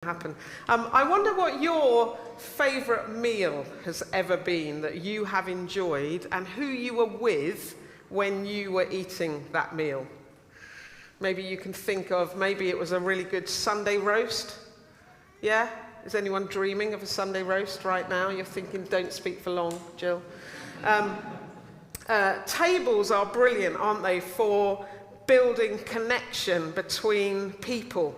happen. I wonder what your favourite meal has ever been that you have enjoyed, and who you were with when you were eating that meal. Maybe you can think of, maybe it was a really good Sunday roast. Yeah? Is anyone dreaming of a Sunday roast right now? You're thinking, don't speak for long, Jill. Tables are brilliant, aren't they, for building connection between people.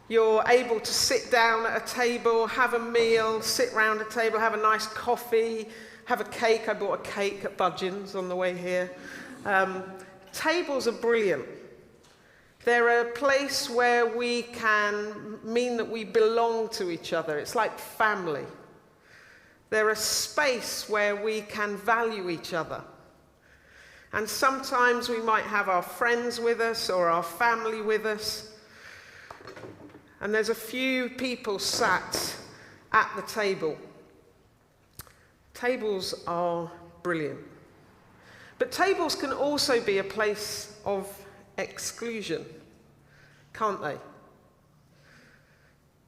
You're able to sit down at a table, have a meal, sit round a table, have a nice coffee, have a cake. I bought a cake at Budgeon's on the way here. Tables are brilliant. They're a place where we can mean that we belong to each other. It's like family. They're a space where we can value each other. And sometimes we might have our friends with us or our family with us. And there's a few people sat at the table. Tables are brilliant. But tables can also be a place of exclusion, can't they?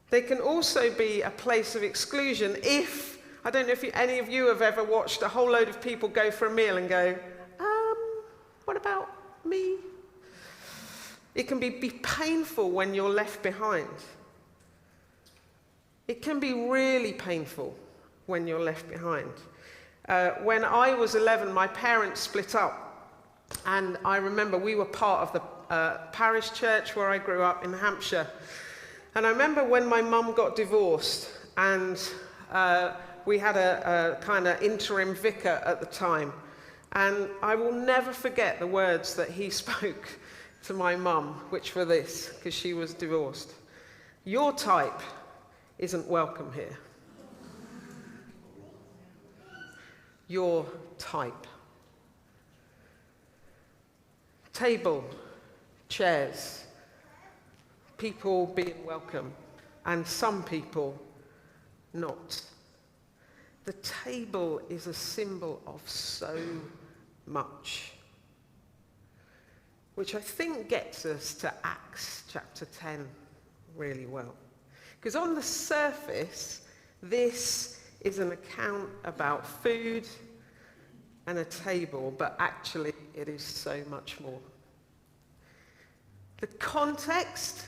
They can also be a place of exclusion if, I don't know if any of you have ever watched a whole load of people go for a meal and go, what about me? It can be painful when you're left behind. It can be really painful when you're left behind. When I was 11, my parents split up. And I remember we were part of the parish church where I grew up in Hampshire. And I remember when my mum got divorced, and we had a kind of interim vicar at the time. And I will never forget the words that he spoke to my mum, which were this, because she was divorced. Your type isn't welcome here. Your type. Table, chairs, people being welcome, and some people not. The table is a symbol of so much, which I think gets us to Acts chapter 10 really well. Because on the surface, this is an account about food and a table, but actually it is so much more. The context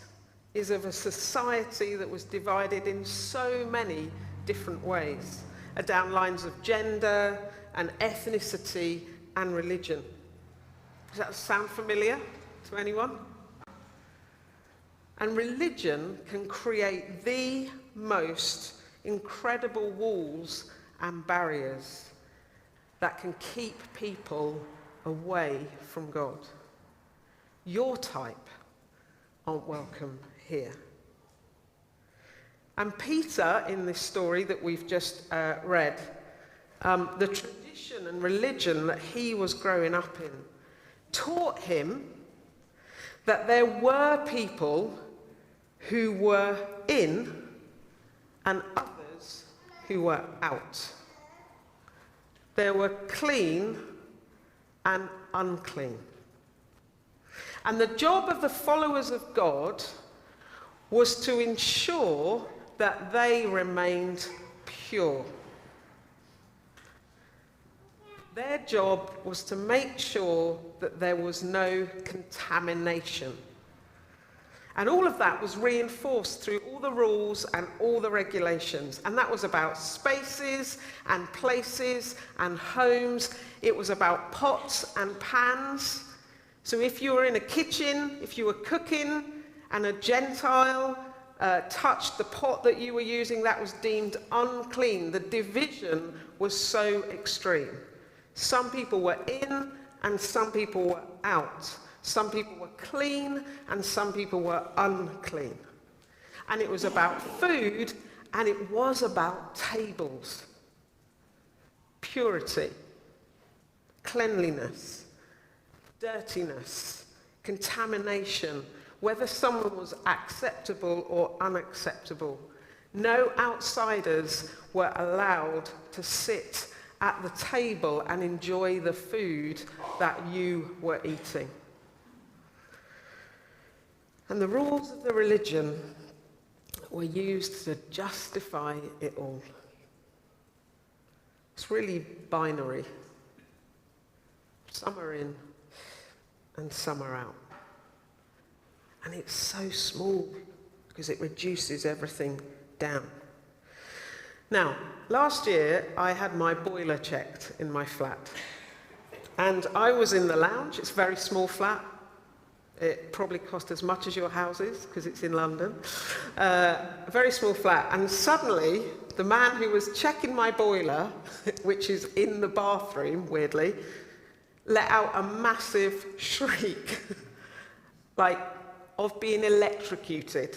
is of a society that was divided in so many different ways, down lines of gender and ethnicity and religion. Does that sound familiar to anyone? And religion can create the most incredible walls and barriers that can keep people away from God. Your type aren't welcome here. And Peter, in this story that we've just read, the tradition and religion that he was growing up in taught him that there were people who were in and others who were out. There were clean and unclean. And the job of the followers of God was to ensure that they remained pure. Their job was to make sure that there was no contamination. And all of that was reinforced through all the rules and all the regulations. And that was about spaces and places and homes. It was about pots and pans. So if you were in a kitchen, if you were cooking, and a Gentile touched the pot that you were using, that was deemed unclean. The division was so extreme. Some people were in and some people were out. Some people were clean and some people were unclean. And it was about food and it was about tables. Purity, cleanliness, dirtiness, contamination, whether someone was acceptable or unacceptable. No outsiders were allowed to sit at the table and enjoy the food that you were eating. And the rules of the religion were used to justify it all. It's really binary. Some are in and some are out. And it's so small because it reduces everything down. Now, last year I had my boiler checked in my flat. And I was in the lounge. It's a very small flat. It probably cost as much as your houses because it's in London. A very small flat. And suddenly, the man who was checking my boiler, which is in the bathroom, weirdly, let out a massive shriek, like of being electrocuted.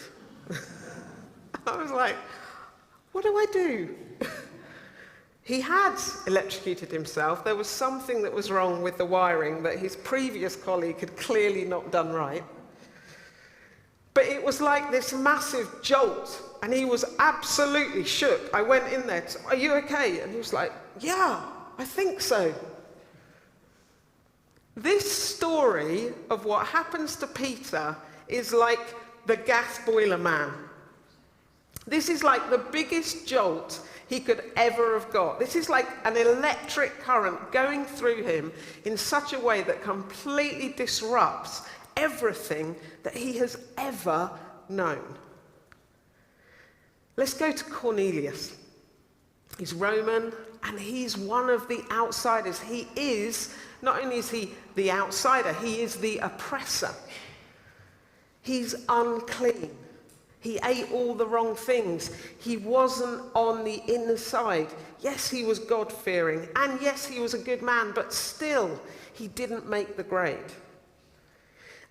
I was like, what do I do? He had electrocuted himself. There was something that was wrong with the wiring that his previous colleague had clearly not done right. But it was like this massive jolt, and he was absolutely shook. I went in there, are you okay? And he was like, yeah, I think so. This story of what happens to Peter is like the gas boiler man. This is like the biggest jolt he could ever have got. This is like an electric current going through him in such a way that completely disrupts everything that he has ever known. Let's go to Cornelius. He's Roman, and he's one of the outsiders. He is, not only is he the outsider, he is the oppressor. He's unclean. He ate all the wrong things. He wasn't on the inside. Yes, he was God-fearing, and yes, he was a good man, but still, he didn't make the grade.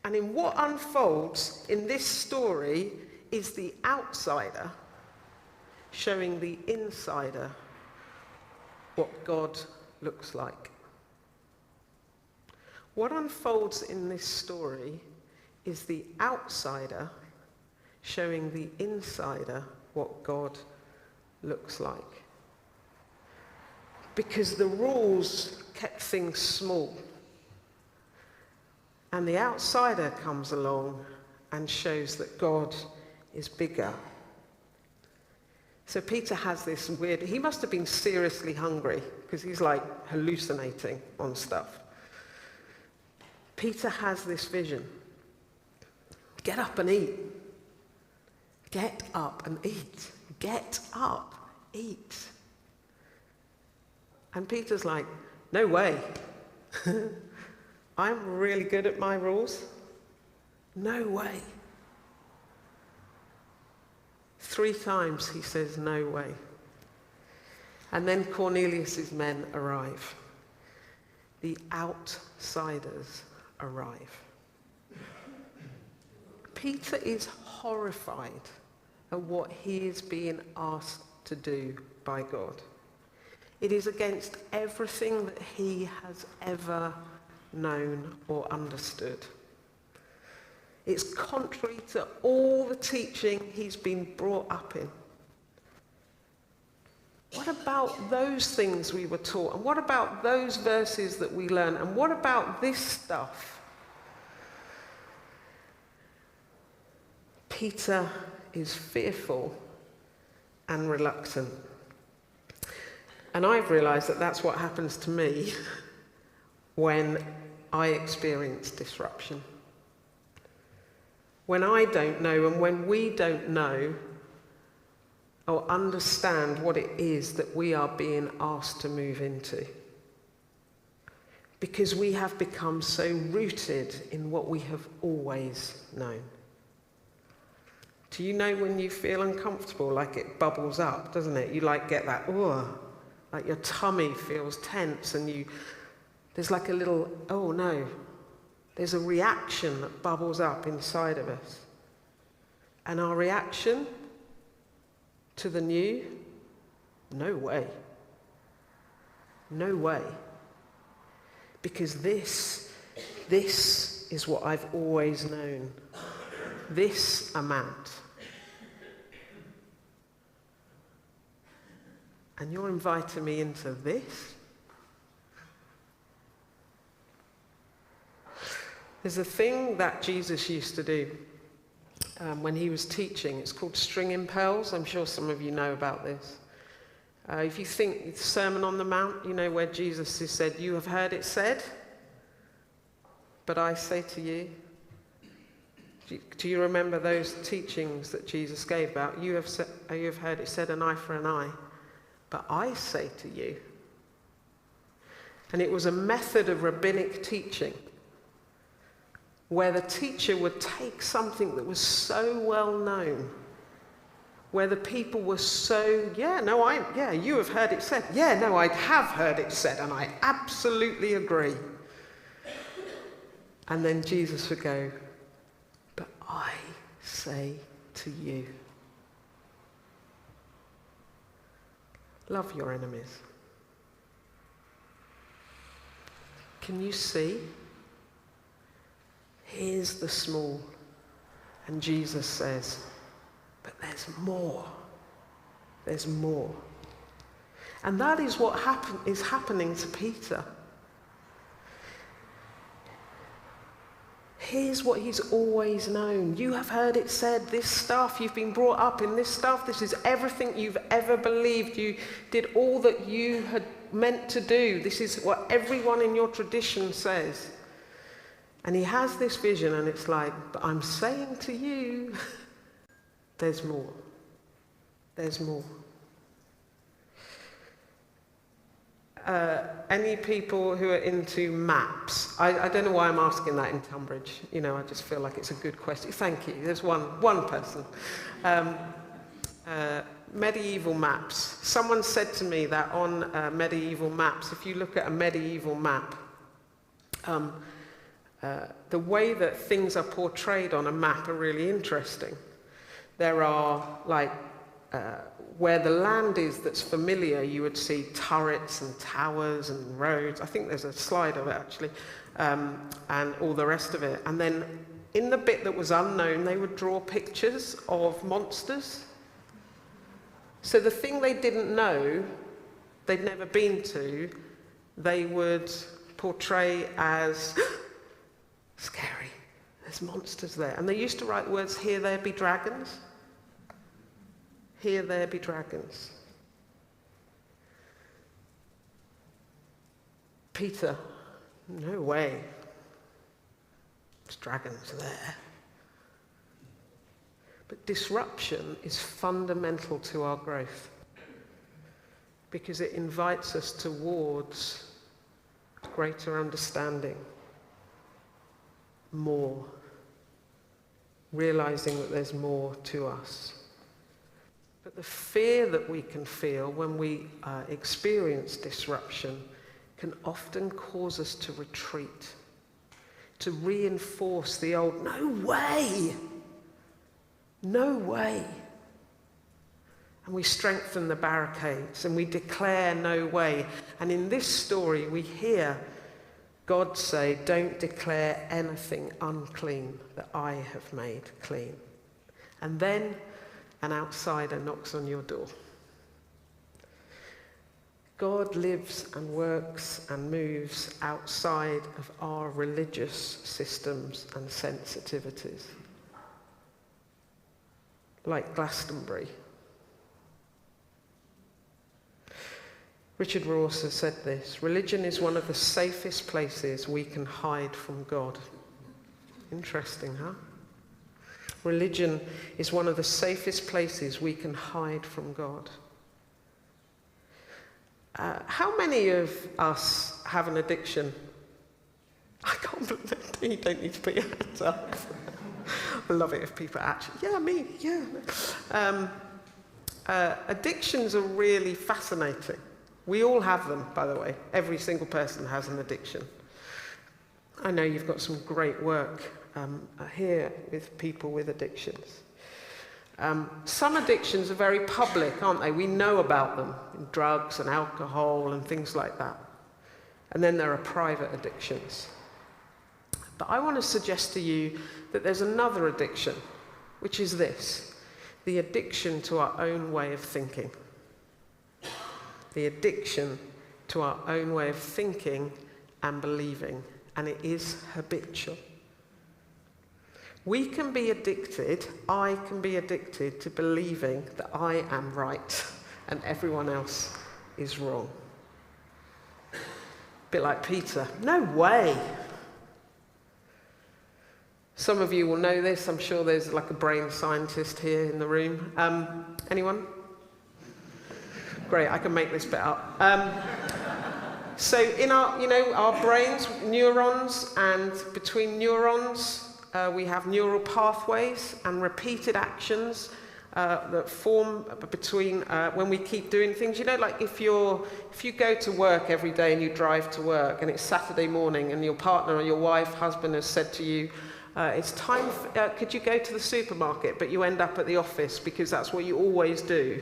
And in what unfolds in this story is the outsider showing the insider what God looks like. What unfolds in this story is the outsider showing the insider what God looks like. Because the rules kept things small. And the outsider comes along and shows that God is bigger. So Peter has this weird, he must have been seriously hungry because he's like hallucinating on stuff. Peter has this vision. Get up and eat. Get up and eat. Get up, eat. And Peter's like, no way. I'm really good at my rules. No way. 3 times he says, no way. And then Cornelius' men arrive. The outsiders arrive. Peter is horrified at what he is being asked to do by God. It is against everything that he has ever known or understood. It's contrary to all the teaching he's been brought up in. What about those things we were taught? And what about those verses that we learn? And what about this stuff? Peter is fearful and reluctant. And I've realized that that's what happens to me when I experience disruption. When I don't know and when we don't know or understand what it is that we are being asked to move into. Because we have become so rooted in what we have always known. Do you know when you feel uncomfortable, like it bubbles up, doesn't it? You like get that, like your tummy feels tense and there's like a little, oh no. There's a reaction that bubbles up inside of us. And our reaction to the new, no way. No way. Because this is what I've always known. This amount. And you're inviting me into this? There's a thing that Jesus used to do when he was teaching. It's called Stringing Pearls. I'm sure some of you know about this. If you think the Sermon on the Mount, you know, where Jesus has said, "You have heard it said, but I say to you." Do you remember those teachings that Jesus gave about, you have heard it said, an eye for an eye, but I say to you. And it was a method of rabbinic teaching where the teacher would take something that was so well known, where the people were so, you have heard it said. Yeah, no, I have heard it said, and I absolutely agree. And then Jesus would go, "But I say to you." Love your enemies. Can you see? Here's the small. And Jesus says, but there's more. There's more. And that is what is happening to Peter. Here's what he's always known. You have heard it said, this stuff, you've been brought up in this stuff, this is everything you've ever believed. You did all that you had meant to do. This is what everyone in your tradition says. And he has this vision, and it's like, but I'm saying to you, there's more. There's more. Any people who are into maps? I don't know why I'm asking that in Tonbridge. You know, I just feel like it's a good question. Thank you. There's one person. Medieval maps. Someone said to me that on medieval maps, if you look at a medieval map, the way that things are portrayed on a map are really interesting. There are, like, where the land is that's familiar, you would see turrets and towers and roads. I think there's a slide of it, actually, and all the rest of it. And then in the bit that was unknown, they would draw pictures of monsters. So the thing they didn't know, they'd never been to, they would portray as scary. There's monsters there. And they used to write words, "Here there be dragons." Here there be dragons. Peter, no way. There's dragons there. But disruption is fundamental to our growth because it invites us towards greater understanding, more, realizing that there's more to us. But the fear that we can feel when we experience disruption can often cause us to retreat, to reinforce the old, no way, no way. And we strengthen the barricades and we declare no way. And in this story, we hear God say, don't declare anything unclean that I have made clean. And then an outsider knocks on your door. God lives and works and moves outside of our religious systems and sensitivities. Like Glastonbury. Richard Rohr has said this: religion is one of the safest places we can hide from God. Interesting, huh? Religion is one of the safest places we can hide from God. How many of us have an addiction? I can't believe it. You don't need to put your hands up. I love it if people actually, yeah, me, yeah. Addictions are really fascinating. We all have them, by the way. Every single person has an addiction. I know you've got some great work here with people with addictions. Some addictions are very public, aren't they? We know about them, drugs and alcohol and things like that. And then there are private addictions. But I want to suggest to you that there's another addiction, which is this: the addiction to our own way of thinking. The addiction to our own way of thinking and believing, and it is habitual. We can be addicted, I can be addicted to believing that I am right and everyone else is wrong. A bit like Peter. No way. Some of you will know this. I'm sure there's like a brain scientist here in the room. Anyone? Great, I can make this bit up. So in our brains, neurons, and between neurons, we have neural pathways and repeated actions that form between when we keep doing things. You know, like if you go to work every day and you drive to work and it's Saturday morning and your partner or your wife, husband has said to you, it's time, could you go to the supermarket? But you end up at the office because that's what you always do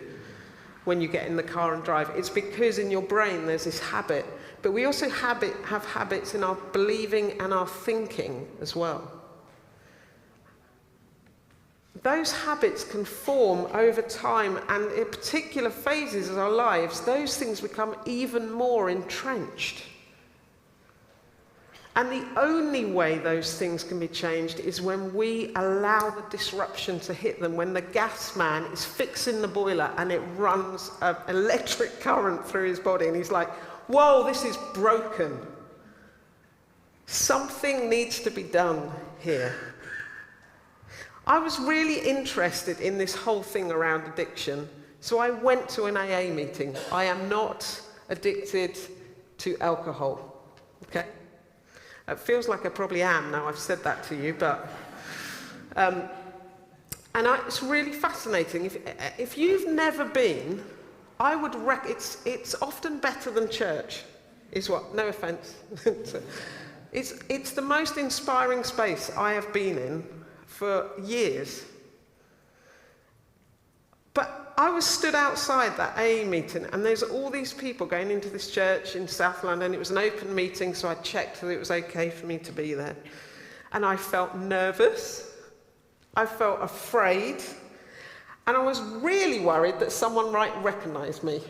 when you get in the car and drive. It's because in your brain there's this habit. But we also have habits in our believing and our thinking as well. Those habits can form over time, and in particular phases of our lives, those things become even more entrenched. And the only way those things can be changed is when we allow the disruption to hit them, when the gas man is fixing the boiler and it runs an electric current through his body and he's like, whoa, this is broken. Something needs to be done here. I was really interested in this whole thing around addiction, so I went to an AA meeting. I am not addicted to alcohol, okay? It feels like I probably am now I've said that to you, but... it's really fascinating. If you've never been, I would it's often better than church, is what, no offence. It's the most inspiring space I have been in for years. But I was stood outside that AA meeting, and there's all these people going into this church in South London. It was an open meeting, so I checked that it was okay for me to be there. And I felt nervous. I felt afraid. And I was really worried that someone might recognise me.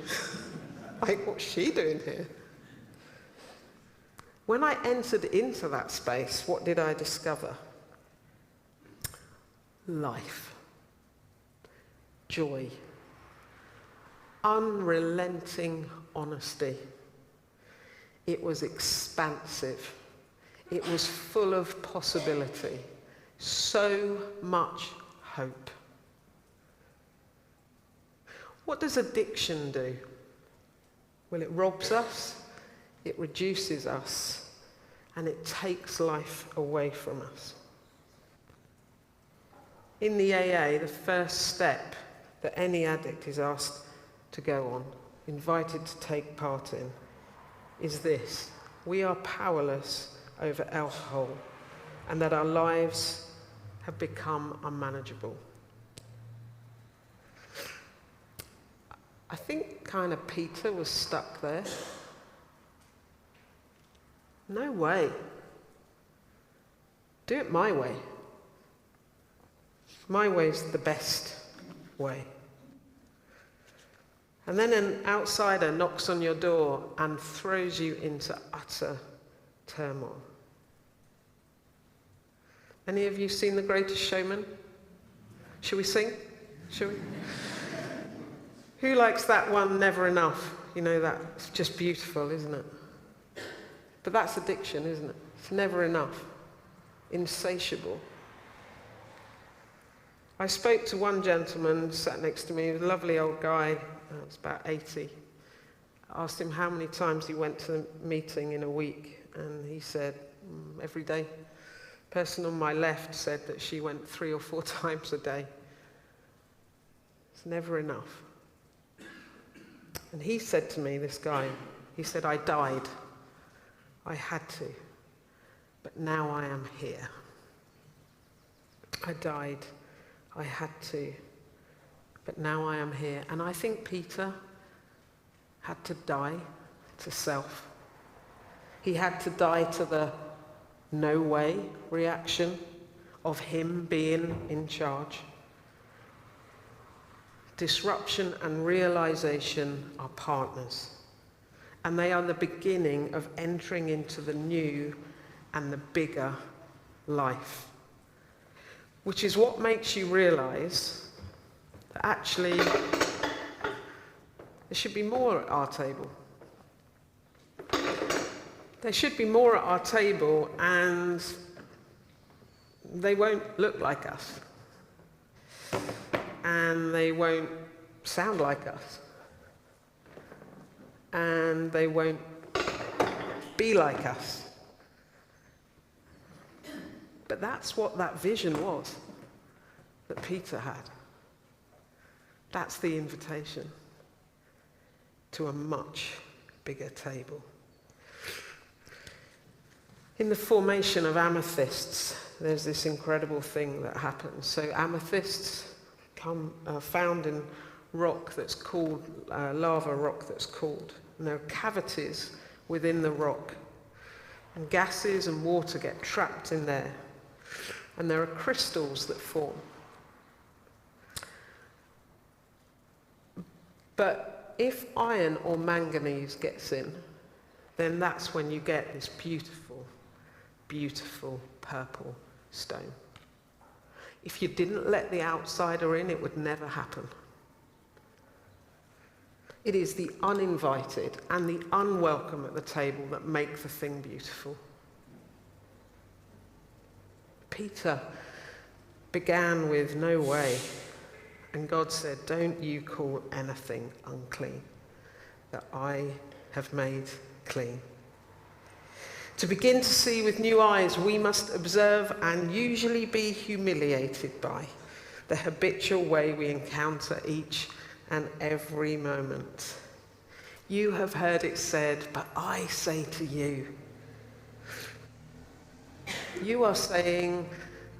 Like, what's she doing here? When I entered into that space, what did I discover? Life. Joy. Unrelenting honesty. It was expansive. It was full of possibility. So much hope. What does addiction do? Well, it robs us, it reduces us, and it takes life away from us. In the AA, the first step that any addict is asked to go on, invited to take part in, is this: we are powerless over alcohol, and that our lives have become unmanageable. I think kind of Peter was stuck there. No way. Do it my way. My way's the best way. And then an outsider knocks on your door and throws you into utter turmoil. Any of you seen The Greatest Showman? Shall we sing? Shall we? Who likes that one, Never Enough? You know, that's just beautiful, isn't it? But that's addiction, isn't it? It's never enough. Insatiable. I spoke to one gentleman sat next to me, a lovely old guy, was about 80. I asked him how many times he went to the meeting in a week, and he said, every day. The person on my left said that she went 3 or 4 times a day. It's never enough. And he said to me, this guy, he said, I died. I had to. But now I am here. I died. I had to. But now I am here. And I think Peter had to die to self. He had to die to the no way reaction of him being in charge. Disruption and realization are partners, and they are the beginning of entering into the new and the bigger life. which is what makes you realise that actually there should be more at our table. There should be more at our table, and they won't look like us. And they won't sound like us. And they won't be like us. But that's what that vision was that Peter had. That's the invitation to a much bigger table. In the formation of amethysts, there's this incredible thing that happens. So amethysts are found in rock that's called, lava rock that's cooled. And there are cavities within the rock. And gases and water get trapped in there. And there are crystals that form. But if iron or manganese gets in, then that's when you get this beautiful, beautiful purple stone. If you didn't let the outsider in, it would never happen. It is the uninvited and the unwelcome at the table that make the thing beautiful. Peter began with no way, and God said, don't you call anything unclean that I have made clean. To begin to see with new eyes, we must observe and usually be humiliated by the habitual way we encounter each and every moment. You have heard it said, but I say to you. You are saying,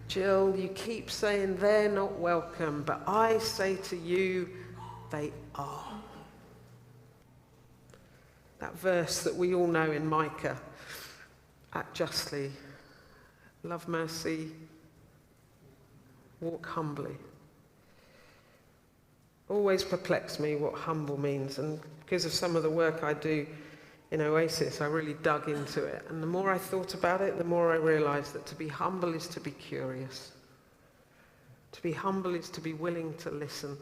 Jill, you keep saying they're not welcome, but I say to you, they are. That verse that we all know in Micah, act justly, love mercy, walk humbly. Always perplexed me what humble means, and because of some of the work I do in Oasis, I really dug into it. And the more I thought about it, the more I realised that to be humble is to be curious. To be humble is to be willing to listen.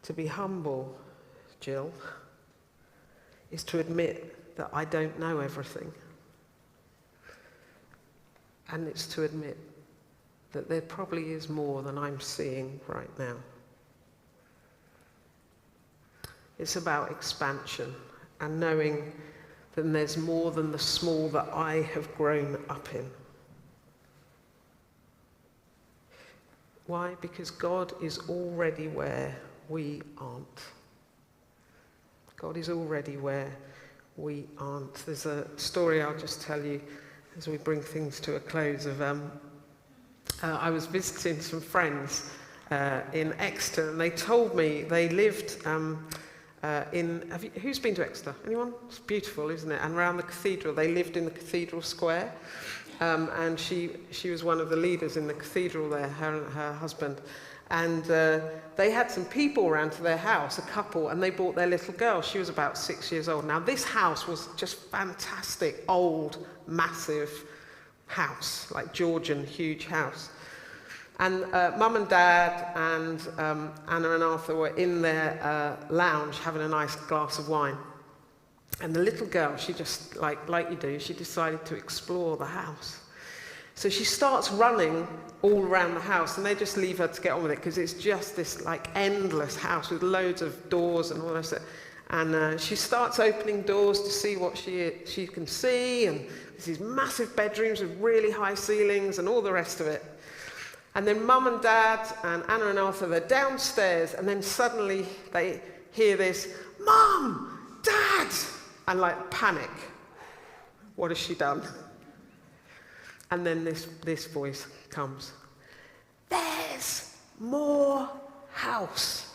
To be humble, Jill, is to admit that I don't know everything. And it's to admit that there probably is more than I'm seeing right now. It's about expansion and knowing that there's more than the small that I have grown up in. Why? Because God is already where we aren't. God is already where we aren't. There's a story I'll just tell you as we bring things to a close of I was visiting some friends in Exeter, and they told me they lived who's been to Exeter? Anyone? It's beautiful, isn't it? And around the cathedral, they lived in the cathedral square, and she was one of the leaders in the cathedral there, her and her husband. And they had some people around to their house, a couple, and they brought their little girl. She was about 6 years old. Now, this house was just fantastic, old, massive house, like Georgian, huge house. And Mum and Dad and Anna and Arthur were in their lounge having a nice glass of wine. And the little girl, she just, like you do, she decided to explore the house. So she starts running all around the house, and they just leave her to get on with it because it's just this like endless house with loads of doors and all that stuff. And she starts opening doors to see what she can see, and there's these massive bedrooms with really high ceilings and all the rest of it. And then Mum and Dad and Anna and Arthur, they're downstairs, and then suddenly they hear this, Mum, Dad, and like panic. What has she done? And then this voice comes, there's more house.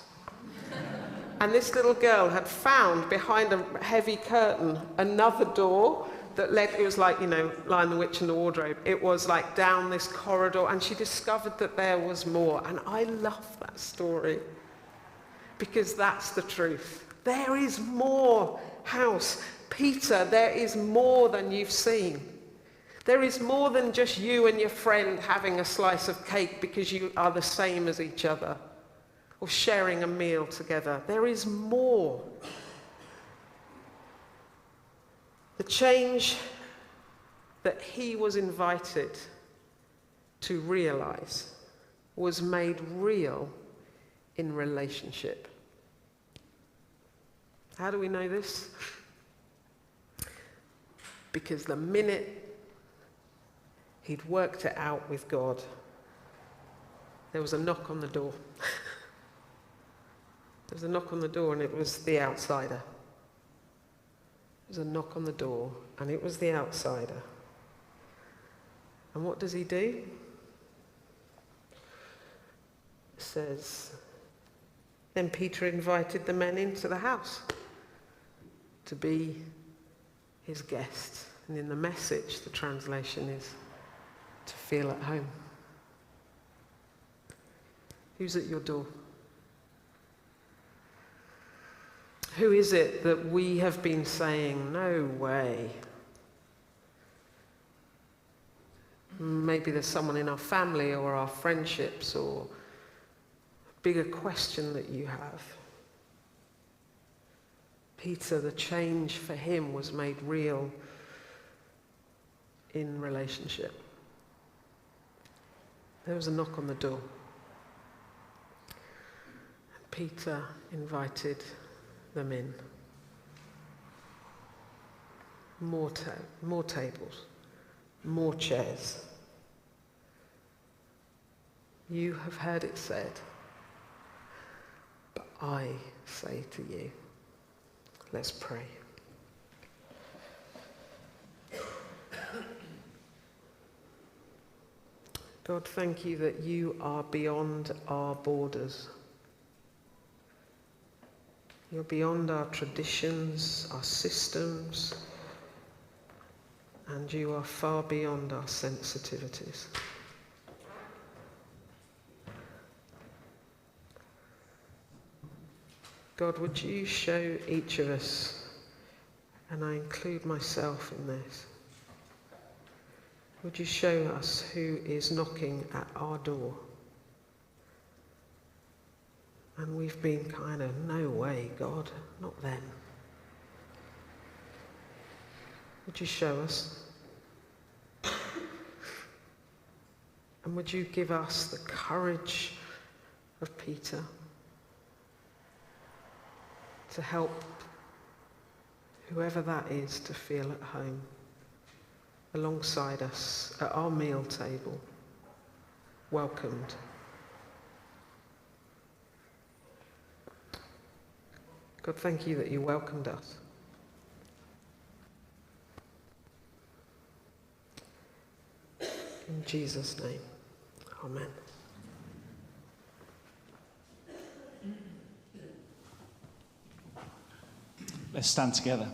And this little girl had found behind a heavy curtain another door that led, it was like, Lion, the Witch and the Wardrobe. It was like down this corridor, and she discovered that there was more. And I love that story because that's the truth. There is more house. Peter, there is more than you've seen. There is more than just you and your friend having a slice of cake because you are the same as each other, or sharing a meal together. There is more. The change that he was invited to realize was made real in relationship. How do we know this? Because the minute he'd worked it out with God, there was a knock on the door. There was a knock on the door, and it was the outsider. There was a knock on the door, and it was the outsider. And what does he do? It says, then Peter invited the men into the house to be his guest. And in the Message, the translation is to feel at home. Who's at your door? Who is it that we have been saying, no way? Maybe there's someone in our family or our friendships, or a bigger question that you have. Peter, the change for him was made real in relationship. There was a knock on the door. And Peter invited them in. More tables, more chairs. You have heard it said, but I say to you. Let's pray. God, thank you that you are beyond our borders. You're beyond our traditions, our systems, and you are far beyond our sensitivities. God, would you show each of us, and I include myself in this, would you show us who is knocking at our door? And we've been kind of, no way, God, not then. Would you show us? And would you give us the courage of Peter to help whoever that is to feel at home alongside us at our meal table, welcomed. God, thank you that you welcomed us. In Jesus' name, amen. Let's stand together.